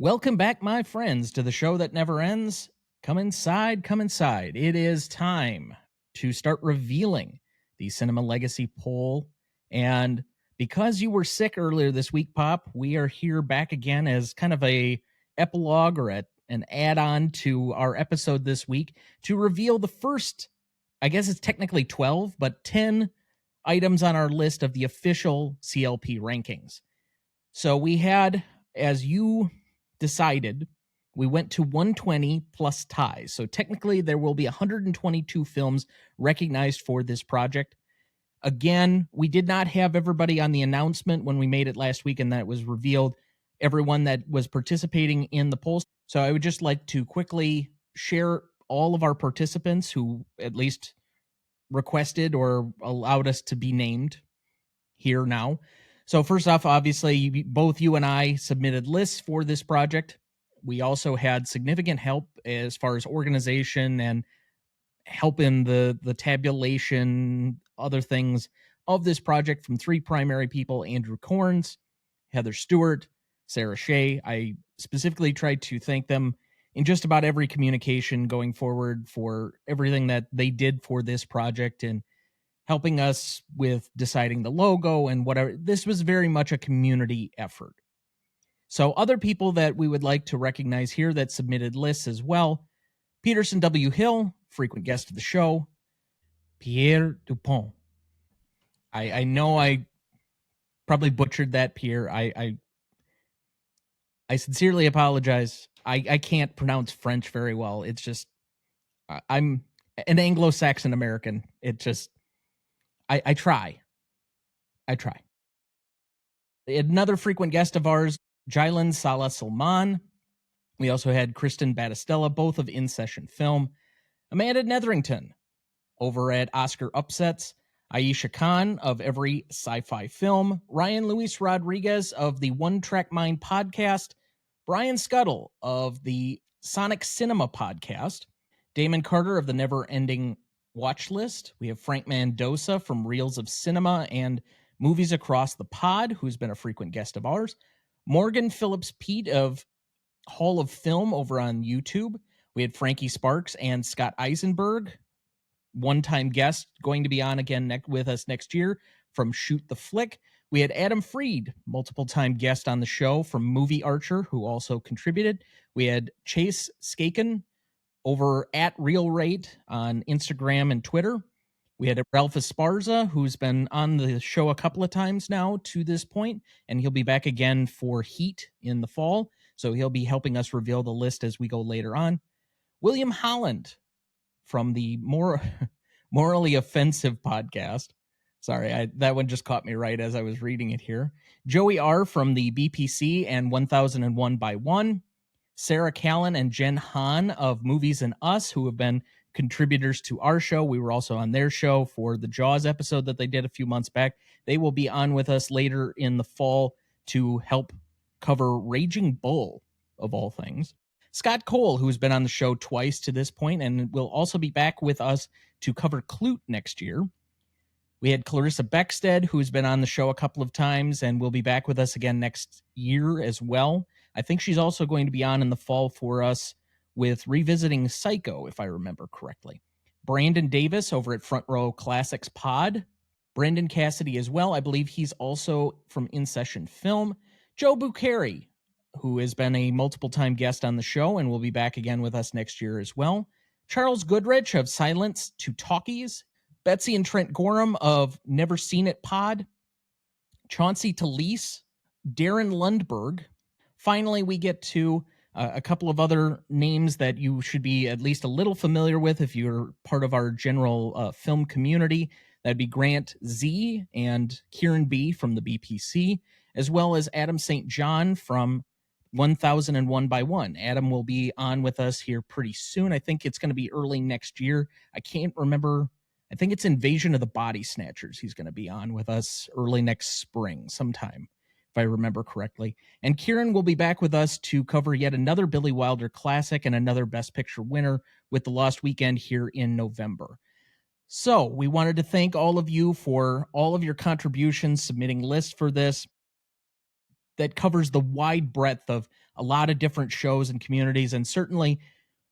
Welcome back, my friends, to the show that never ends. Come inside, come inside. It is time to start revealing the Cinema Legacy poll. And because you were sick earlier this week, Pop, we are here back again as kind of a epilogue or an add-on to our episode this week to reveal the first, I guess it's technically 12, but 10 items on our list of the official CLP rankings. So we had, as you decided, we went to 120 plus ties. So technically there will be 122 films recognized for this project. Again, we did not have everybody on the announcement when we made it last week, and that was revealed, everyone that was participating in the polls. So I would just like to quickly share all of our participants who at least requested or allowed us to be named here now. So first off, obviously, both you and I submitted lists for this project. We also had significant help as far as organization and help in the tabulation, other things of this project from three primary people: Andrew Corns, Heather Stewart, Sarah Shea. I specifically tried to thank them in just about every communication going forward for everything that they did for this project and helping us with deciding the logo and whatever. This was very much a community effort. So other people that we would like to recognize here that submitted lists as well: Peterson W. Hill, frequent guest of the show; Pierre Dupont. I know I probably butchered that, Pierre. I sincerely apologize. I can't pronounce French very well. It's just, I'm an Anglo-Saxon American. It just, I try. Another frequent guest of ours, Jailan Salah Salman. We also had Kristen Battistella, both of In Session Film; Amanda Netherington over at Oscar Upsets; Aisha Khan of Every Sci-Fi Film; Ryan Luis Rodriguez of the One Track Mind podcast; Brian Scuttle of the Sonic Cinema podcast; Damon Carter of the Never Ending Watch List. We have Frank Mendoza from Reels of Cinema and Movies Across the Pod, who's been a frequent guest of ours; Morgan Phillips Pete of Hall of Film over on YouTube. We had Frankie Sparks and Scott Eisenberg, one-time guest, going to be on again with us next year from Shoot the Flick. We had Adam Freed, multiple-time guest on the show from Movie Archer, who also contributed. We had Chase Skaken over at Real Rate on Instagram and Twitter. We had Ralph Esparza, who's been on the show a couple of times now to this point, and he'll be back again for Heat in the fall. So he'll be helping us reveal the list as we go later on. William Holland from the Morally Offensive podcast. Sorry, that one just caught me right as I was reading it here. Joey R. from the BPC and 1001 by 1. Sarah Callan and Jen Hahn of Movies and Us, who have been contributors to our show. We were also on their show for the Jaws episode that they did a few months back. They will be on with us later in the fall to help cover Raging Bull, of all things. Scott Cole, who's been on the show twice to this point and will also be back with us to cover Clute next year. We had Clarissa Beckstead, who's been on the show a couple of times and will be back with us again next year as well. I think she's also going to be on in the fall for us with Revisiting Psycho, if I remember correctly. Brandon Davis over at Front Row Classics Pod. Brandon Cassidy as well. I believe he's also from In Session Film. Joe Bucari, who has been a multiple-time guest on the show and will be back again with us next year as well. Charles Goodrich of Silence to Talkies. Betsy and Trent Gorham of Never Seen It Pod. Chauncey Talese. Darren Lundberg. Finally, we get to a couple of other names that you should be at least a little familiar with if you're part of our general film community. That'd be Grant Z and Kieran B from the BPC, as well as Adam St. John from 1001 by 1. Adam will be on with us here pretty soon. I think it's going to be early next year. I can't remember. I think it's Invasion of the Body Snatchers. He's going to be on with us early next spring sometime, if I remember correctly. And Kieran will be back with us to cover yet another Billy Wilder classic and another Best Picture winner with The Lost Weekend here in November. So we wanted to thank all of you for all of your contributions, submitting lists for this that covers the wide breadth of a lot of different shows and communities. And certainly,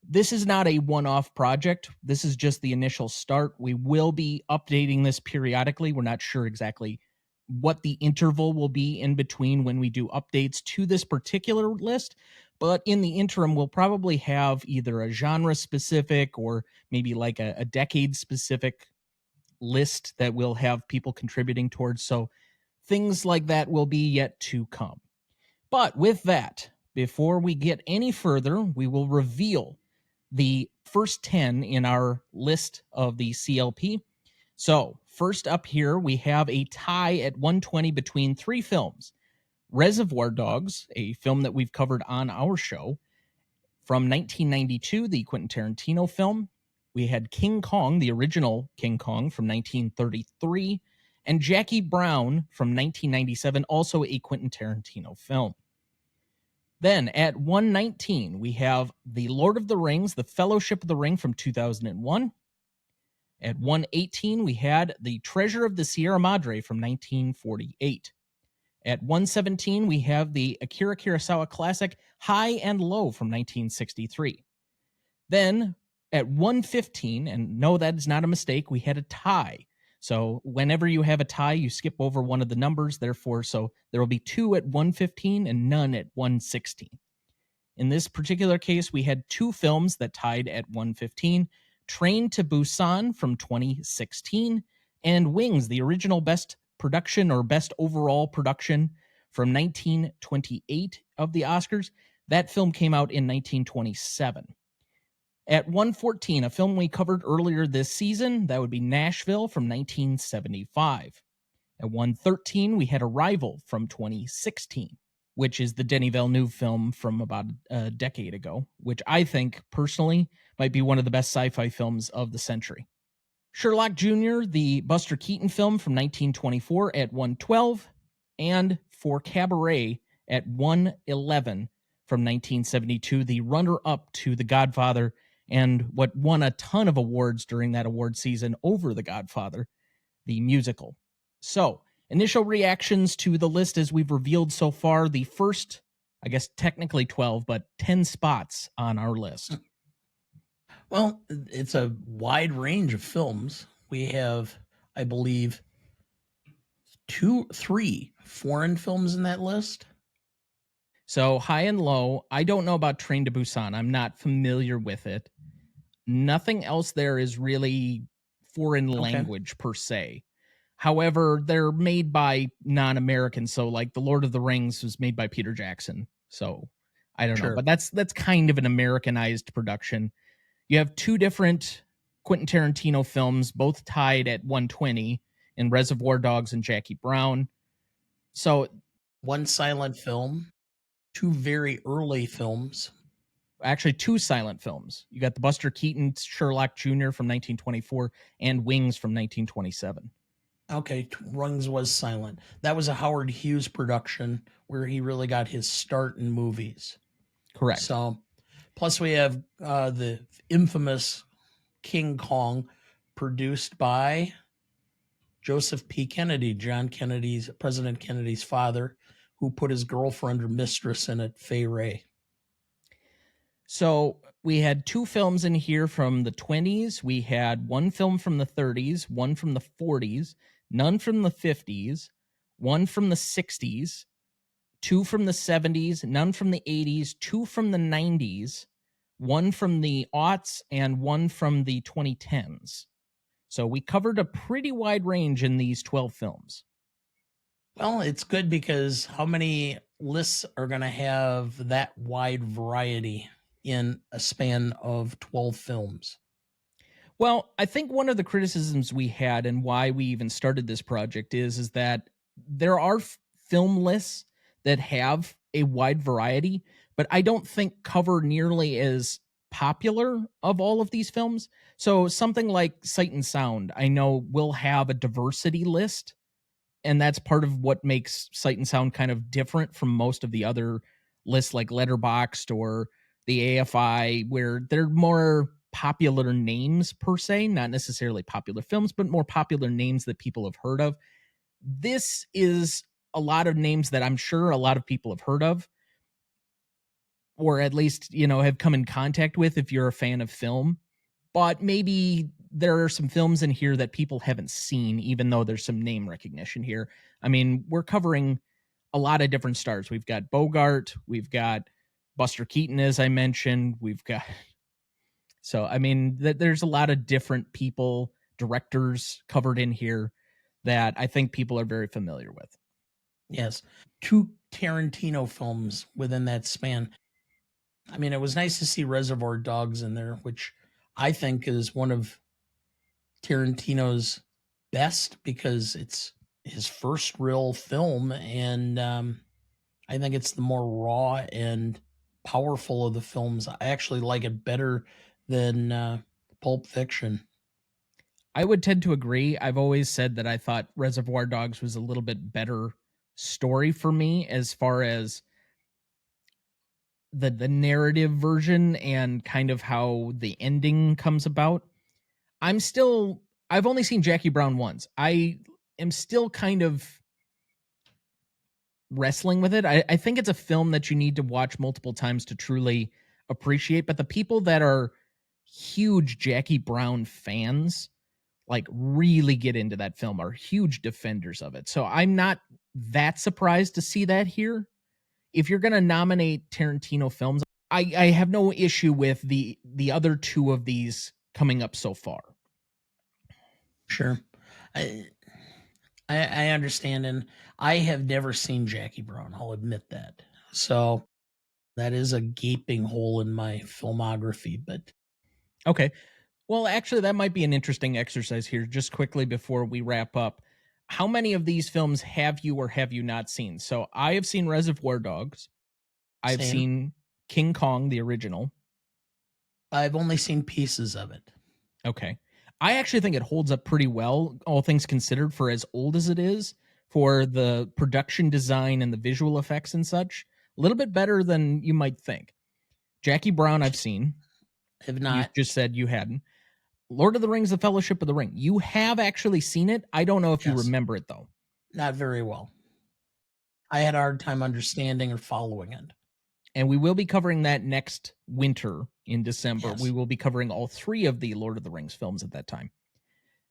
this is not a one-off project. This is just the initial start. We will be updating this periodically. We're not sure exactly what the interval will be in between when we do updates to this particular list. But in the interim, we'll probably have either a genre specific or maybe like a decade specific list that we'll have people contributing towards. So things like that will be yet to come. But with that, before we get any further, we will reveal the first 10 in our list of the CLP. So, first up here, we have a tie at 120 between three films. Reservoir Dogs, a film that we've covered on our show, from 1992, the Quentin Tarantino film. We had King Kong, the original King Kong from 1933, and Jackie Brown from 1997, also a Quentin Tarantino film. Then at 119, we have The Lord of the Rings, The Fellowship of the Ring from 2001. At 118, we had The Treasure of the Sierra Madre from 1948. At 117, we have the Akira Kurosawa classic High and Low from 1963. Then at 115, and no, that is not a mistake, we had a tie. So whenever you have a tie, you skip over one of the numbers. Therefore, so there will be 2 at 115 and none at 116. In this particular case, we had 2 films that tied at 115, Train to Busan from 2016, and Wings, the original best production or best overall production from 1928 of the Oscars. That film came out in 1927. At 114, a film we covered earlier this season, that would be Nashville from 1975. At 113, we had Arrival from 2016, which is the Denis Villeneuve film from about a decade ago, which I think, personally, might be one of the best sci-fi films of the century. Sherlock Jr., the Buster Keaton film from 1924 at 112, and for Cabaret at 111 from 1972, the runner-up to The Godfather and what won a ton of awards during that award season over The Godfather, the musical. So, initial reactions to the list as we've revealed so far, the first, I guess technically 12, but 10 spots on our list. Well, it's a wide range of films. We have, I believe, 3 foreign films in that list. So, High and Low, I don't know about Train to Busan. I'm not familiar with it. Nothing else there is really foreign language per se. However, they're made by non-Americans. So like The Lord of the Rings was made by Peter Jackson. So I don't know, but that's kind of an Americanized production. You have 2 different Quentin Tarantino films, both tied at 120 in Reservoir Dogs and Jackie Brown. So 1 silent film, 2 very early films. Actually, 2 silent films. You got the Buster Keaton Sherlock Jr. from 1924 and Wings from 1927. Okay, Wings was silent. That was a Howard Hughes production where he really got his start in movies. Correct. So, plus we have the infamous King Kong, produced by Joseph P. Kennedy, President Kennedy's father, who put his girlfriend or mistress in it, Fay Ray. So we had 2 films in here from the 20s. We had 1 film from the 30s, 1 from the 40s, none from the 50s, 1 from the 60s, 2 from the 70s, none from the 80s, 2 from the 90s, 1 from the aughts, and 1 from the 2010s. So we covered a pretty wide range in these 12 films. Well, it's good because how many lists are going to have that wide variety in a span of 12 films? Well, I think one of the criticisms we had and why we even started this project is that there are film lists that have a wide variety, but I don't think cover nearly as popular of all of these films. So something like Sight and Sound, I know will have a diversity list, and that's part of what makes Sight and Sound kind of different from most of the other lists like Letterboxd or the AFI, where they're more popular names per se, not necessarily popular films, but more popular names that people have heard of. This is a lot of names that I'm sure a lot of people have heard of. or at least, have come in contact with if you're a fan of film. But maybe there are some films in here that people haven't seen, even though there's some name recognition here. I mean, we're covering a lot of different stars. We've got Bogart, we've got Buster Keaton, as I mentioned, we've got. So, I mean, there's a lot of different people, directors covered in here that I think people are very familiar with. Yes. 2 Tarantino films within that span. I mean, it was nice to see Reservoir Dogs in there, which I think is one of Tarantino's best because it's his first real film, and I think it's the more raw and powerful of the films. I actually like it better than Pulp Fiction. I would tend to agree. I've always said that I thought Reservoir Dogs was a little bit better story for me as far as the narrative version and kind of how the ending comes about. I've only seen Jackie Brown once. I am still kind of wrestling with it. I think it's a film that you need to watch multiple times to truly appreciate. But the people that are huge Jackie Brown fans, like really get into that film, are huge defenders of it. So I'm not that surprised to see that here. If you're going to nominate Tarantino films, I have no issue with the other two of these coming up so far. Sure. I understand, and I have never seen Jackie Brown. I'll admit that. So that is a gaping hole in my filmography. But Okay. Well, actually, that might be an interesting exercise here, just quickly before we wrap up. How many of these films have you or have you not seen? So I have seen Reservoir Dogs. I've same. seen King Kong, the original. I've only seen pieces of it. Okay. I actually think it holds up pretty well, all things considered, for as old as it is, for the production design and the visual effects and such. A little bit better than you might think. Jackie Brown, I've seen. Have You not. just said you hadn't. Lord of the Rings, The Fellowship of the Ring. You have actually seen it. I don't know if you Yes. remember it, though. Not very well. I had a hard time understanding or following it. And we will be covering that next winter in December. Yes. We will be covering all three of the Lord of the Rings films at that time.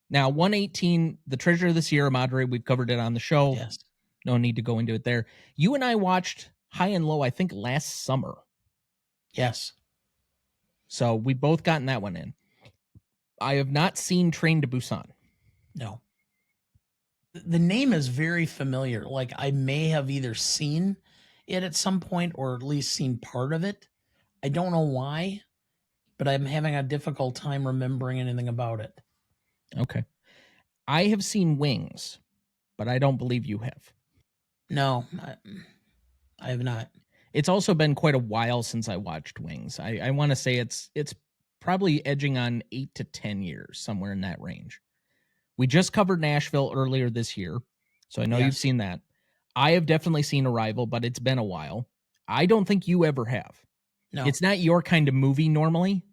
Now, 118, The Treasure of the Sierra Madre, we've covered it on the show. Yes. No need to go into it there. You and I watched High and Low, I think, last summer. Yes. So we both gotten that one in. I have not seen Train to Busan. No. The name is very familiar. Like I may have either seen it at some point or at least seen part of it. I don't know why, but I'm having a difficult time remembering anything about it. Okay. I have seen Wings, but I don't believe you have. No, I have not. It's also been quite a while since I watched Wings. I want to say it's probably edging on 8 to 10 years, somewhere in that range. We just covered Nashville earlier this year, so I know you've Yes. seen that. I have definitely seen Arrival, but it's been a while. I don't think you ever have. No. It's not your kind of movie normally.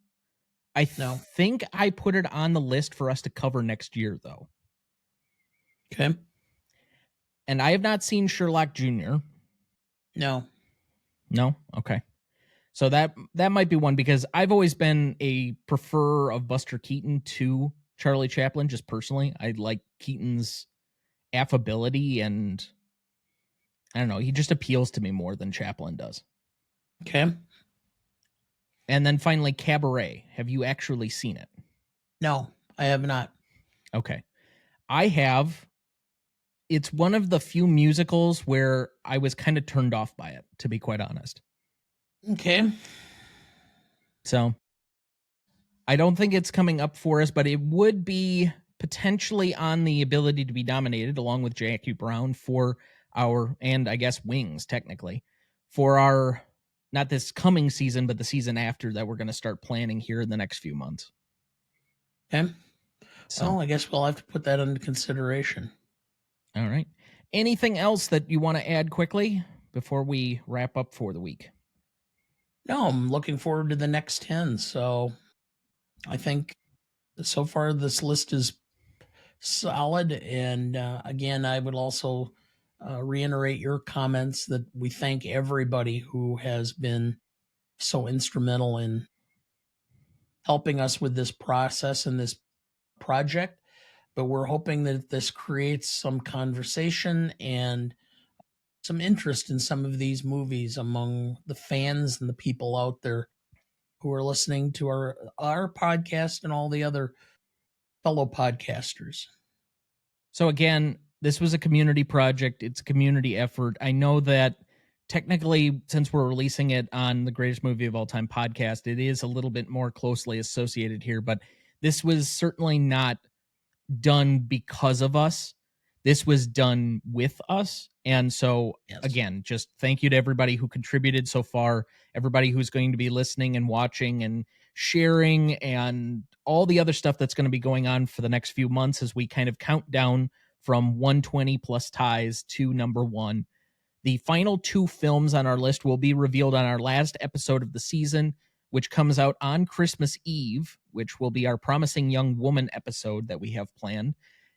I No. think I put it on the list for us to cover next year, though. Okay. And I have not seen Sherlock Jr. No. No? Okay. So that might be one, because I've always been a preferrer of Buster Keaton to Charlie Chaplin, just personally. I like Keaton's affability, and I don't know, he just appeals to me more than Chaplin does. Okay. And then finally, Cabaret. Have you actually seen it? No, I have not. Okay. I have. It's one of the few musicals where I was kind of turned off by it, to be quite honest. Okay. So I don't think it's coming up for us, but it would be potentially on the ability to be nominated along with Jackie Brown for our, and I guess Wings technically, for our, not this coming season, but the season after that we're going to start planning here in the next few months. Okay. So, Well, I guess we'll have to put that under consideration. all right. Anything else that you want to add quickly before we wrap up for the week? No, I'm looking forward to the next 10. So I think so far this list is solid. And again, I would also reiterate your comments that we thank everybody who has been so instrumental in helping us with this process and this project. But we're hoping that this creates some conversation and some interest in some of these movies among the fans and the people out there who are listening to our podcast and all the other fellow podcasters. So again, this was a community project. It's a community effort. I know that technically, since we're releasing it on the Greatest Movie of All Time podcast, it is a little bit more closely associated here, but this was certainly not done because of us. This was done with us. And so, Yes. again, just thank you to everybody who contributed so far, everybody who's going to be listening and watching and sharing, and all the other stuff that's going to be going on for the next few months as we kind of count down from 120 plus ties to number one. The final two films on our list will be revealed on our last episode of the season, which comes out on Christmas Eve, which will be our Promising Young Woman episode that we have planned.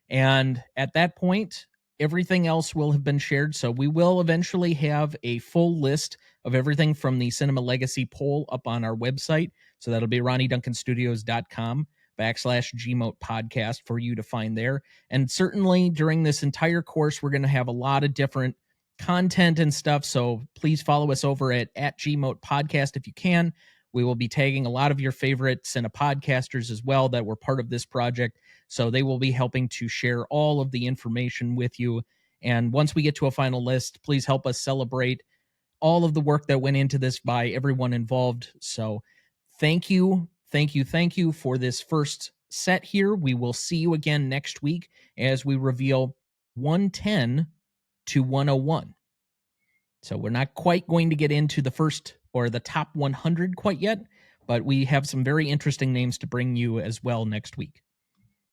And at that point, everything else will have been shared. So we will eventually have a full list of everything from the Cinema Legacy poll up on our website. So that'll be RonnieDuncanStudios.com/GMOTE podcast for you to find there. And certainly during this entire course, we're going to have a lot of different content and stuff. So please follow us over at GMOTE podcast if you can. We will be tagging a lot of your favorite Cinepodcasters as well that were part of this project. So they will be helping to share all of the information with you. And once we get to a final list, please help us celebrate all of the work that went into this by everyone involved. So thank you for this first set here. We will see you again next week as we reveal 110 to 101. So we're not quite going to get into the first or the top 100 quite yet, but we have some very interesting names to bring you as well next week.